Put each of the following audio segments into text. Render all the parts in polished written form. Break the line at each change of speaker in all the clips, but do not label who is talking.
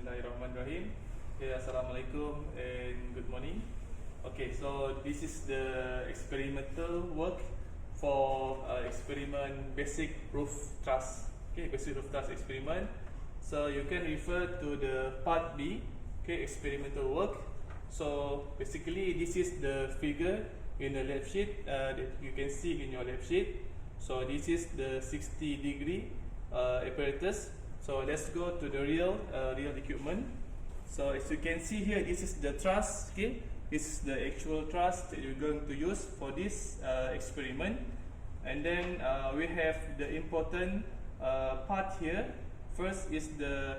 Bismillahirrahmanirrahim. Okay, Assalamualaikum and good morning. Okay, so this is the experimental work for experiment basic roof truss. Okay, basic roof truss experiment. So you can refer to the part B. Okay, experimental work. So basically, this is the figure in the left sheet that you can see in your left sheet. So this is the 60-degree apparatus. So let's go to the real equipment. So as you can see here, this is the truss. Okay, this is the actual truss that you're going to use for this experiment. And then we have the important part here. First is the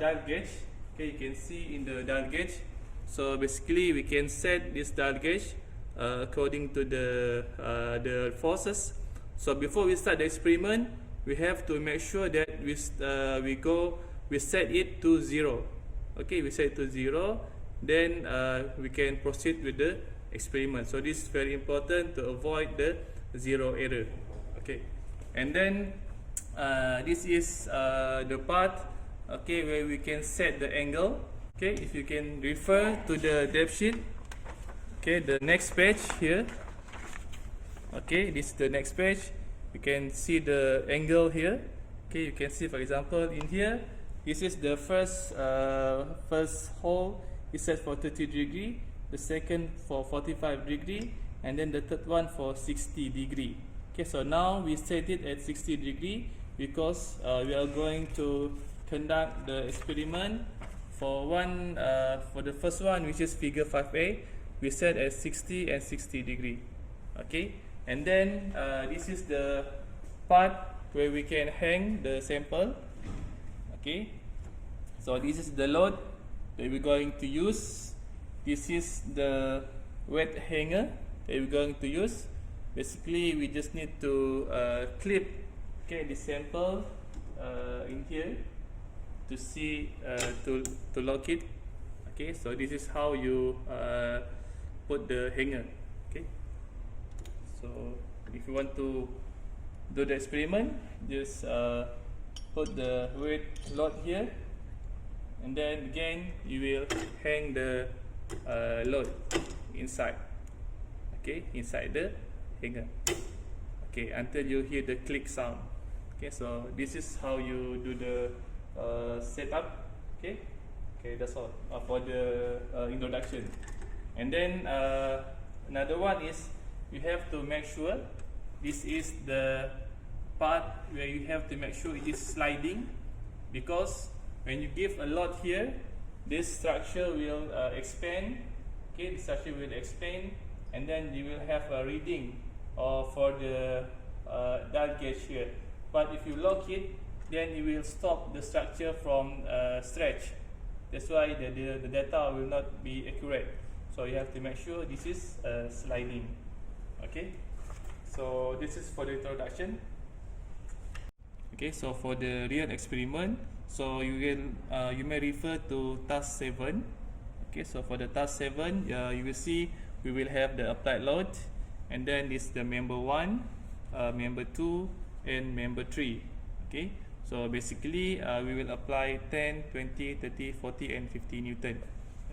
dial gauge. Okay, you can see in the dial gauge. So basically, we can set this dial gauge according to the forces. So before we start the experiment, we have to make sure that we set it to 0. Okay, we set it to 0, then we can proceed with the experiment. So this is very important to avoid the zero error. Okay, and then this is the part, okay, where we can set the angle. Okay, if you can refer to the depth sheet, okay, the next page here. Okay, this is the next page. You can see the angle here. Okay, you can see, for example, in here, this is the first hole is set for 30 degree, the second for 45 degree, and then the third one for 60 degree. Okay, so now we set it at 60 degree because we are going to conduct the experiment for the first one, which is figure 5a. We set at 60 and 60 degree. Okay, and then this is the part where we can hang the sample. Okay, so this is the load that we're going to use. This is the weight hanger that we're going to use. Basically, we just need to clip, okay, the sample in here to see to lock it. Okay, so this is how you put the hanger. Okay, so if you want to do the experiment, just put the weight load here, and then again you will hang the load inside. Okay, inside the hanger. Okay, until you hear the click sound. Okay, so this is how you do the setup. Okay, that's all for the introduction. And then another one is you have to make sure this is the part where you have to make sure it is sliding, because when you give a load here, this structure will expand. Okay, the structure will expand, and then you will have a reading for the dial gauge here. But if you lock it, then you will stop the structure from stretch. That's why the data will not be accurate. So you have to make sure this is sliding. Okay, so this is for the introduction. Okay, so for the real experiment, so you may refer to task 7. Okay, so for the task 7, you will see we will have the applied load, and then this is the member 1, member 2, and member 3. Okay, so basically we will apply 10, 20, 30, 40, and 50 Newton.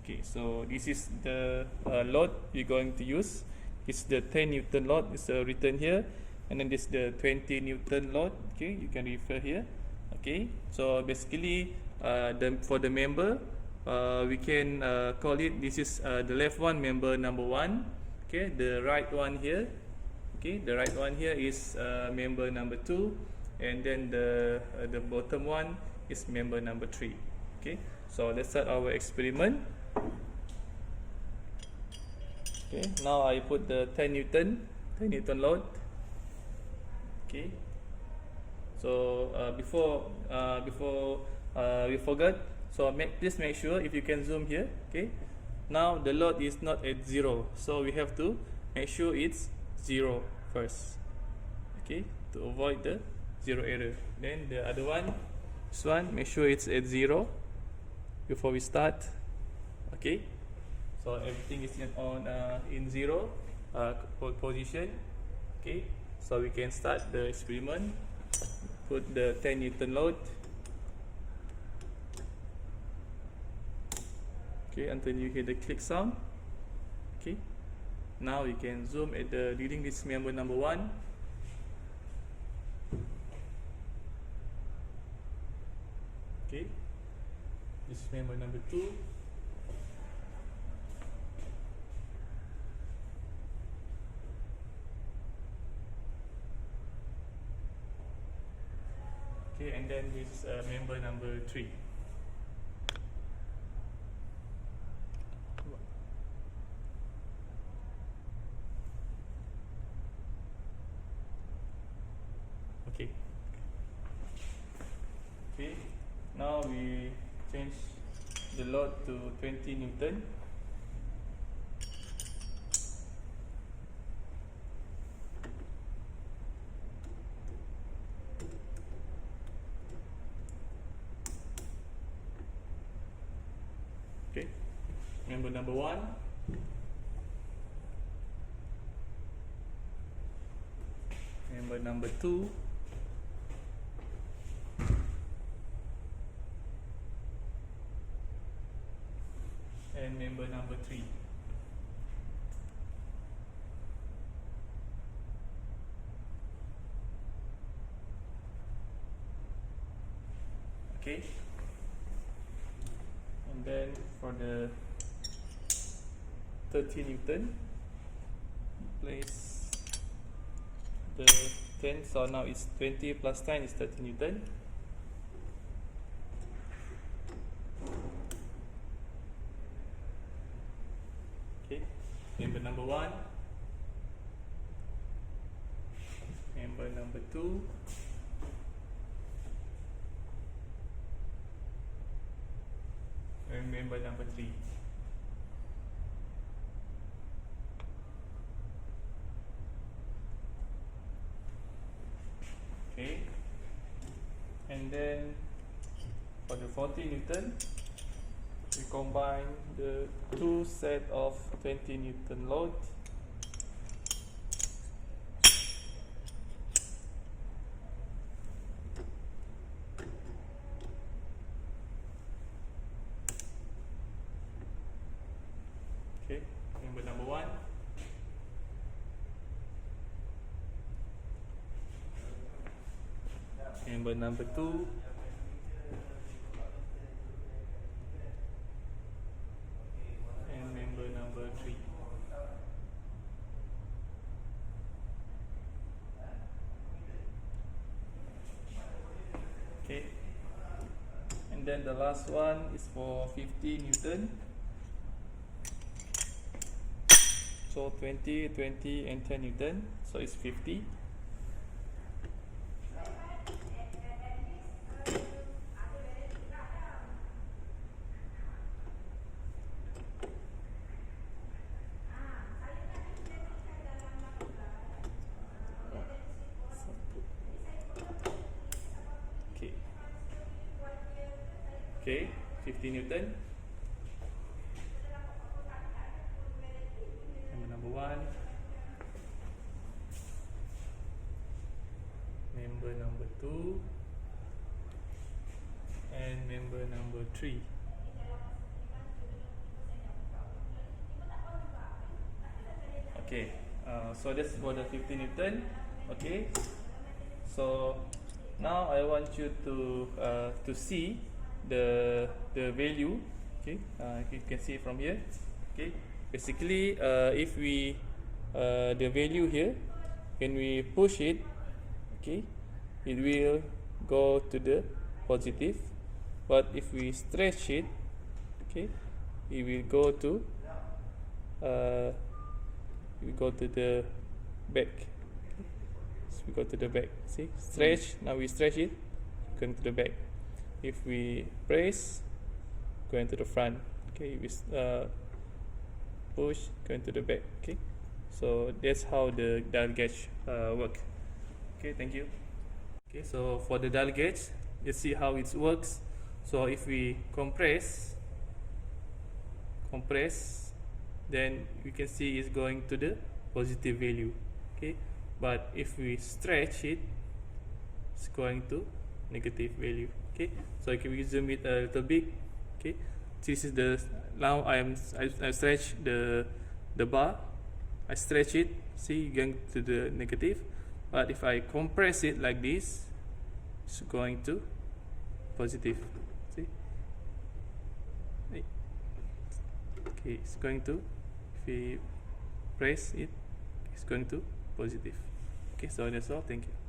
Okay, so this is the load we're going to use. It's the 10 Newton load, it's written here, and then this is the 20 Newton load. Okay, you can refer here. Okay, so basically for the member, we can call it, this is the left one, member number 1. Okay, the right one here, okay, the right one here is member number 2, and then the bottom one is member number 3. Okay, so let's start our experiment. Okay, now I put the 10 Newton load. Okay, so before we forgot, so please make sure if you can zoom here. Okay, now the load is not at 0, so we have to make sure it's 0 first. Okay, to avoid the zero error. Then the other one, this one, make sure it's at 0 before we start. Okay, so everything is in 0 position. Okay, so we can start the experiment. Put the 10 Newton load. Okay, until you hear the click sound. Okay, now you can zoom at the reading this member number 1. Okay, this is member number 2. Okay, and then this is member number 3. Okay. Okay. Now we change the load to 20 Newton. Okay. Member number 1. Member number 2. And member number 3. Okay. And then for the 30 Newton, place the 10, so now it's 20 plus 10 is 30 Newton. Okay, member number 1, member number 2, and member number 3. Okay, and then for the 40 Newton, we combine the two set of 20 Newton load. Okay, member number 1. Member number 2. And member number 3. Okay. And then the last one is for 50 Newton. So 20, 20 and 10 Newton. So it's 50. Okay, 50 Newton. Member number 1. Member number 2. And member number 3. Okay, so that's for the 50 Newton. Okay, so now I want you to see the value. Okay, you can see from here. Okay, basically if we the value here, when we push it, okay, it will go to the positive, but if we stretch it, okay, it will go to the back. So we go to the back. See, stretch. Now we stretch it, going to the back. If we press, going to the front. Okay, we push, going to the back. Okay, so that's how the dial gauge work. Okay, thank you. Okay, so for the dial gauge, let's see how it works. So if we compress, then we can see it's going to the positive value. Okay, but if we stretch it, it's going to negative value. Okay, so if we zoom it a little bit, okay, this is the now I stretch the bar. I stretch it, see, going to the negative. But if I compress it like this, it's going to positive. See? Okay, it's going to, if we press it, it's going to positive. Okay, so that's all. Thank you.